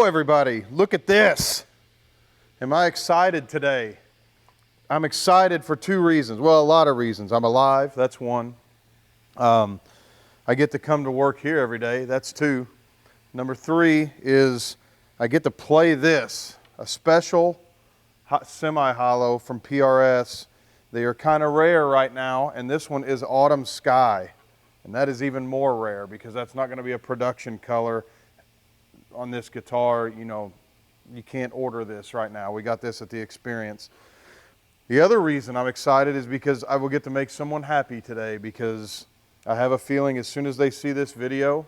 Hello everybody, look at this. Am I excited today? I'm excited for two reasons. Well, a lot of reasons. I'm alive, that's one. I get to come to work here every day, that's two. Number three is I get to play this, a special semi-hollow from PRS. They are kind of rare right now, and this one is Autumn Sky. And that is even more rare because that's not going to be a production color on this guitar. You know, you can't order this right now. We got this at the experience. The other reason I'm excited is because I will get to make someone happy today, because I have a feeling as soon as they see this video,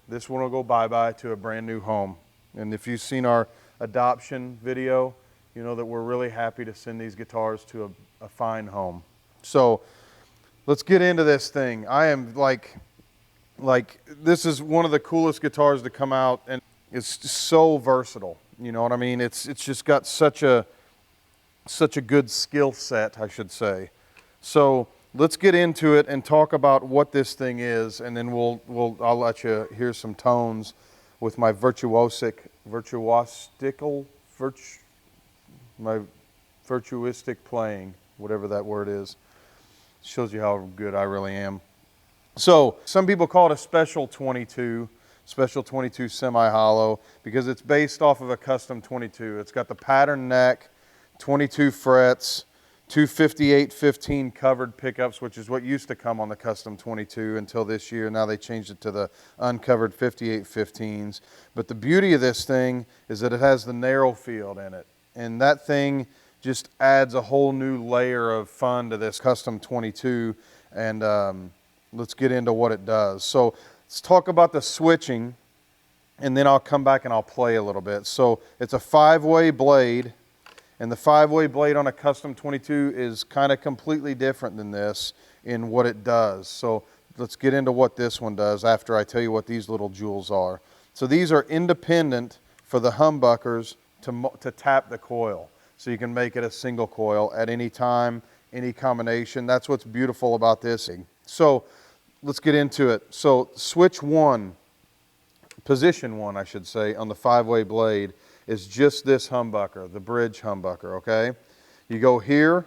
this one will go bye-bye to a brand new home. And if you've seen our adoption video, you know that we're really happy to send these guitars to a fine home. So let's get into this thing. I am like this is one of the coolest guitars to come out, and it's so versatile. You know what I mean? It's just got such a good skill set, I should say. So let's get into it and talk about what this thing is, and then I'll let you hear some tones with my virtuoistic playing, whatever that word is. Shows you how good I really am. So some people call it a Special 22 semi-hollow, because it's based off of a custom 22. It's got the pattern neck, 22 frets, two 5815 covered pickups, which is what used to come on the custom 22 until this year. Now they changed it to the uncovered 5815s. But the beauty of this thing is that it has the narrow field in it, and that thing just adds a whole new layer of fun to this custom 22. And let's get into what it does. So let's talk about the switching, and then I'll come back and I'll play a little bit. So it's a 5-way blade, and the 5-way blade on a custom 22 is kind of completely different than this in what it does. So let's get into what this one does after I tell you what these little jewels are. So these are independent for the humbuckers to tap the coil. So you can make it a single coil at any time, any combination. That's what's beautiful about this. So let's get into it. So switch one, position one, I should say, on the 5-way blade is just this humbucker, the bridge humbucker, okay? You go here,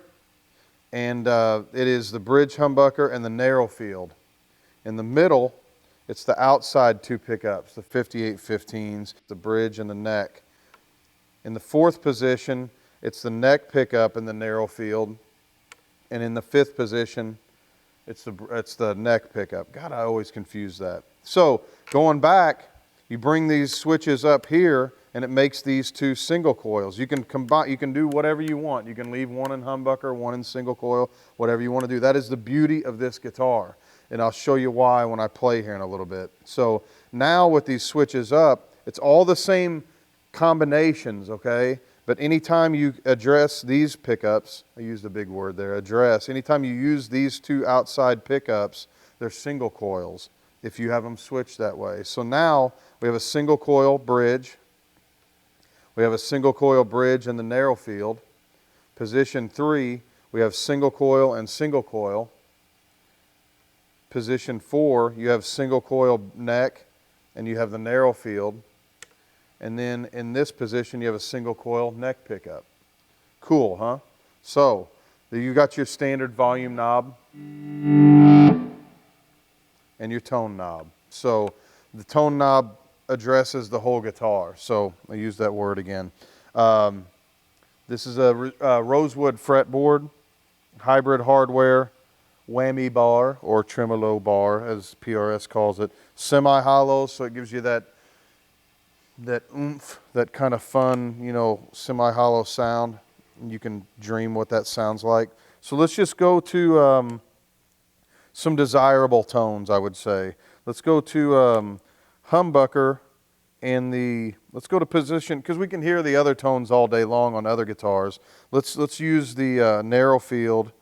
and it is the bridge humbucker and the narrow field. In the middle, it's the outside two pickups, the 5815s, the bridge and the neck. In the fourth position, it's the neck pickup and the narrow field. And in the fifth position, it's the neck pickup. God, I always confuse that. So going back, you bring these switches up here, and it makes these two single coils. You can combine, you can do whatever you want. You can leave one in humbucker, one in single coil, whatever you want to do. That is the beauty of this guitar, and I'll show you why when I play here in a little bit. So now with these switches up, it's all the same combinations, okay? But anytime you address these pickups, I used a big word there, address, anytime you use these two outside pickups, they're single coils if you have them switched that way. So now we have a single coil bridge. We have a single coil bridge in the narrow field. Position 3, we have single coil and single coil. Position 4, you have single coil neck and you have the narrow field. And then in this position, you have a single coil neck pickup. Cool, huh? So you got your standard volume knob and your tone knob. So the tone knob addresses the whole guitar. So I use that word again. This is a rosewood fretboard, hybrid hardware, whammy bar, or tremolo bar as PRS calls it. Semi-hollow, so it gives you that oomph, that kind of fun, you know, semi-hollow sound. You can dream what that sounds like. So let's just go to some desirable tones, I would say. Let's go to humbucker and let's go to position, because we can hear the other tones all day long on other guitars. Let's use the narrow field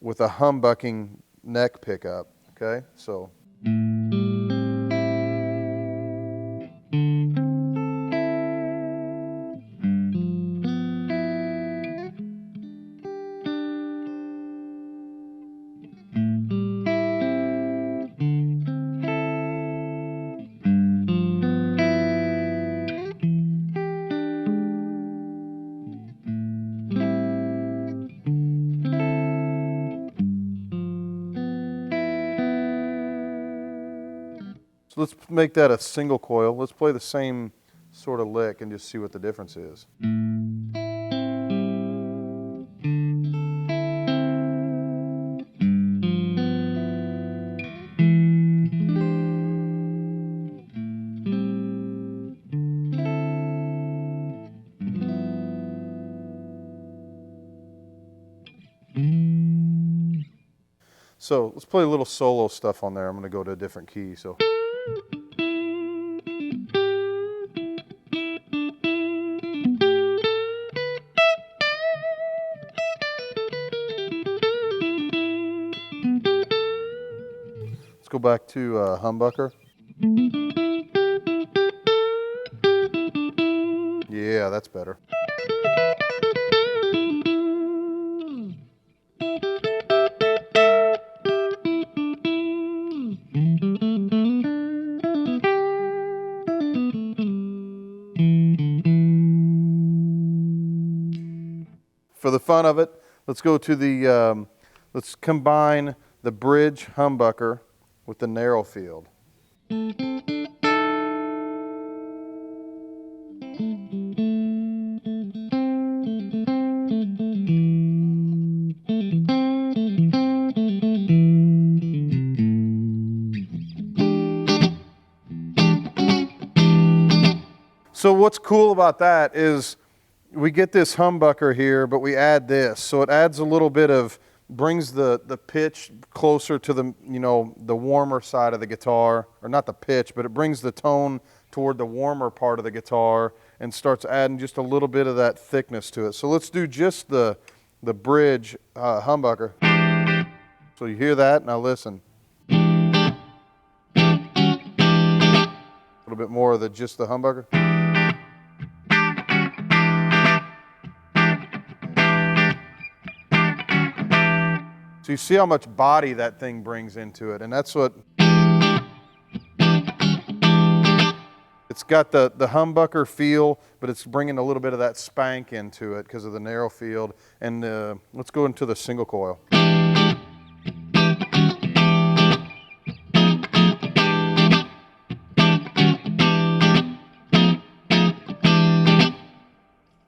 with a humbucking neck pickup, okay? So. let's make that a single coil. Let's play the same sort of lick and just see what the difference is. So let's play a little solo stuff on there. I'm going to go to a different key. So. Let's go back to humbucker. Yeah, that's better. For the fun of it, let's go to the, let's combine the bridge humbucker with the narrow field. So what's cool about that is we get this humbucker here, but we add this. So it adds a little bit of, brings the pitch closer to the, the warmer side of the guitar, or not the pitch, but it brings the tone toward the warmer part of the guitar and starts adding just a little bit of that thickness to it. So let's do just the bridge humbucker. So you hear that? Now listen. A little bit more of just the humbucker. So you see how much body that thing brings into it, and that's what, it's got the humbucker feel, but it's bringing a little bit of that spank into it because of the narrow field. And let's go into the single coil.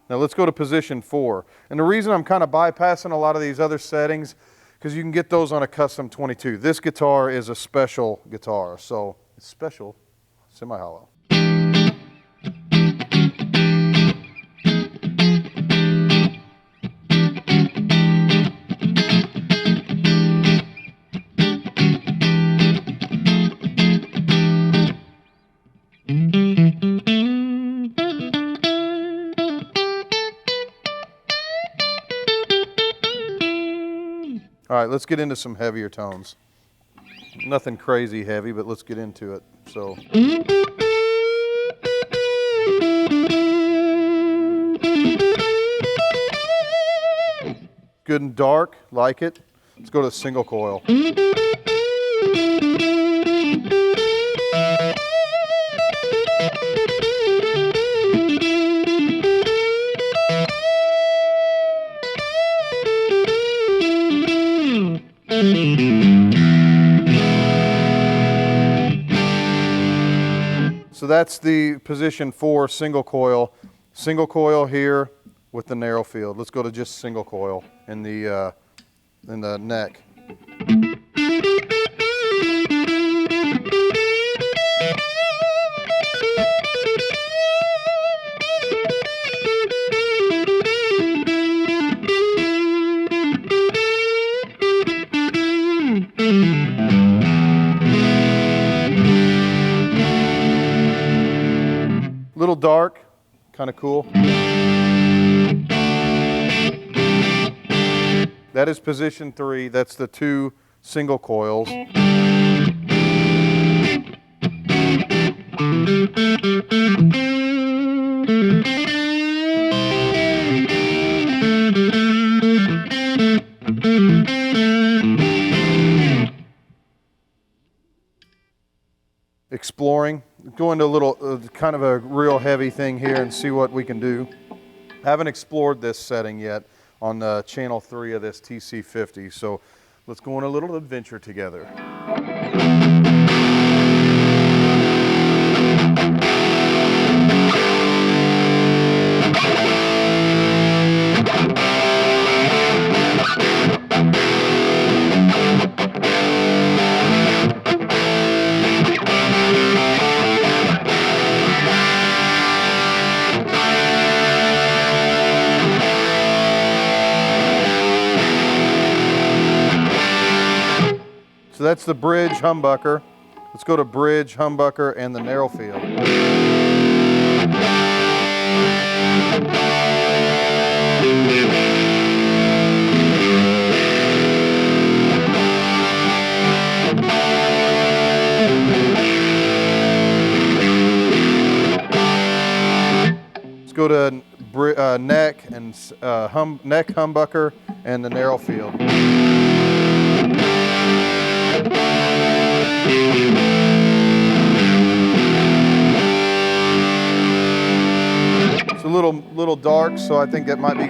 Now let's go to position 4. And the reason I'm kind of bypassing a lot of these other settings, because you can get those on a custom 22. This guitar is a special guitar, so it's special semi-hollow. All right, let's get into some heavier tones. Nothing crazy heavy, but let's get into it. So. Good and dark, like it. Let's go to the single coil. So that's the position 4 single coil. Single coil here with the narrow field. Let's go to just single coil in the neck. Little dark, kind of cool. That is position 3. That's the 2 single coils. Exploring, go into a little kind of a real heavy thing here and see what we can do. Haven't explored this setting yet on channel 3 of this TC50, so let's go on a little adventure together. So that's the bridge humbucker. Let's go to bridge, humbucker, and the narrow field. Let's go to neck and neck humbucker and the narrow field. It's a little dark, so I think that might be.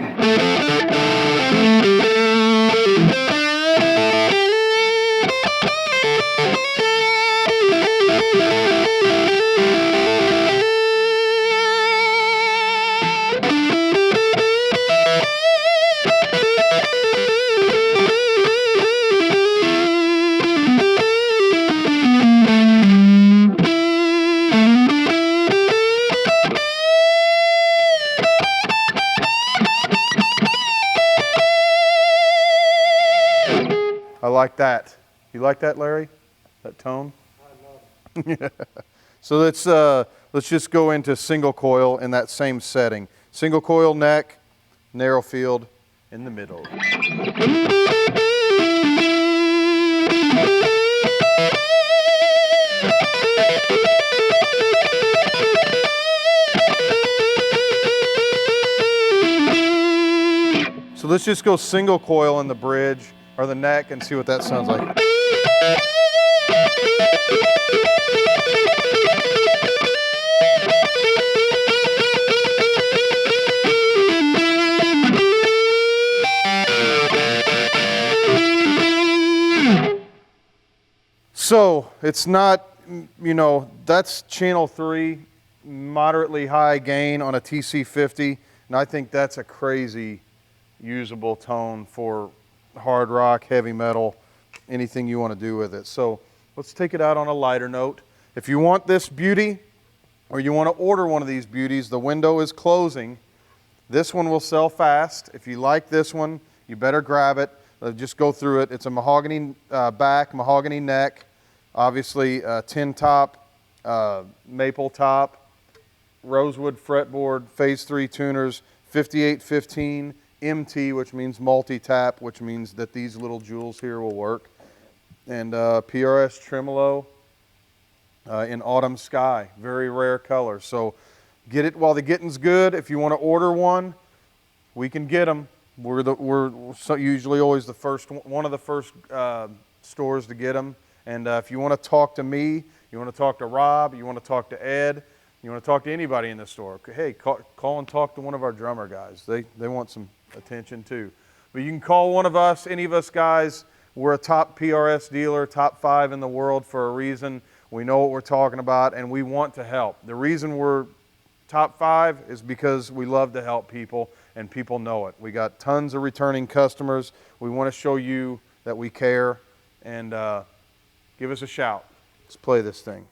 I like that. You like that, Larry? That tone? I love it. So let's just go into single coil in that same setting. Single coil neck, narrow field in the middle. So let's just go single coil in the bridge or the neck and see what that sounds like. So it's not, you know, that's channel 3, moderately high gain on a TC50, and I think that's a crazy usable tone for hard rock, heavy metal, anything you want to do with it. So let's take it out on a lighter note. If you want this beauty, or you want to order one of these beauties, the window is closing. This one will sell fast. If you like this one, you better grab it. Just go through it. It's a mahogany back, mahogany neck, obviously tin top, maple top, rosewood fretboard, phase 3 tuners, 5815, MT, which means multi-tap, which means that these little jewels here will work, and PRS tremolo in autumn sky, very rare color. So get it while the getting's good. If you want to order one, we can get them. We're usually always the first, one of the first stores to get them. And if you want to talk to me, you want to talk to Rob, you want to talk to Ed, you want to talk to anybody in the store, hey, call and talk to one of our drummer guys. They want some attention too. But you can call one of us, any of us guys. We're a top PRS dealer, top 5 in the world for a reason. We know what we're talking about and we want to help. The reason we're top 5 is because we love to help people and people know it. We got tons of returning customers. We want to show you that we care, and give us a shout. Let's play this thing.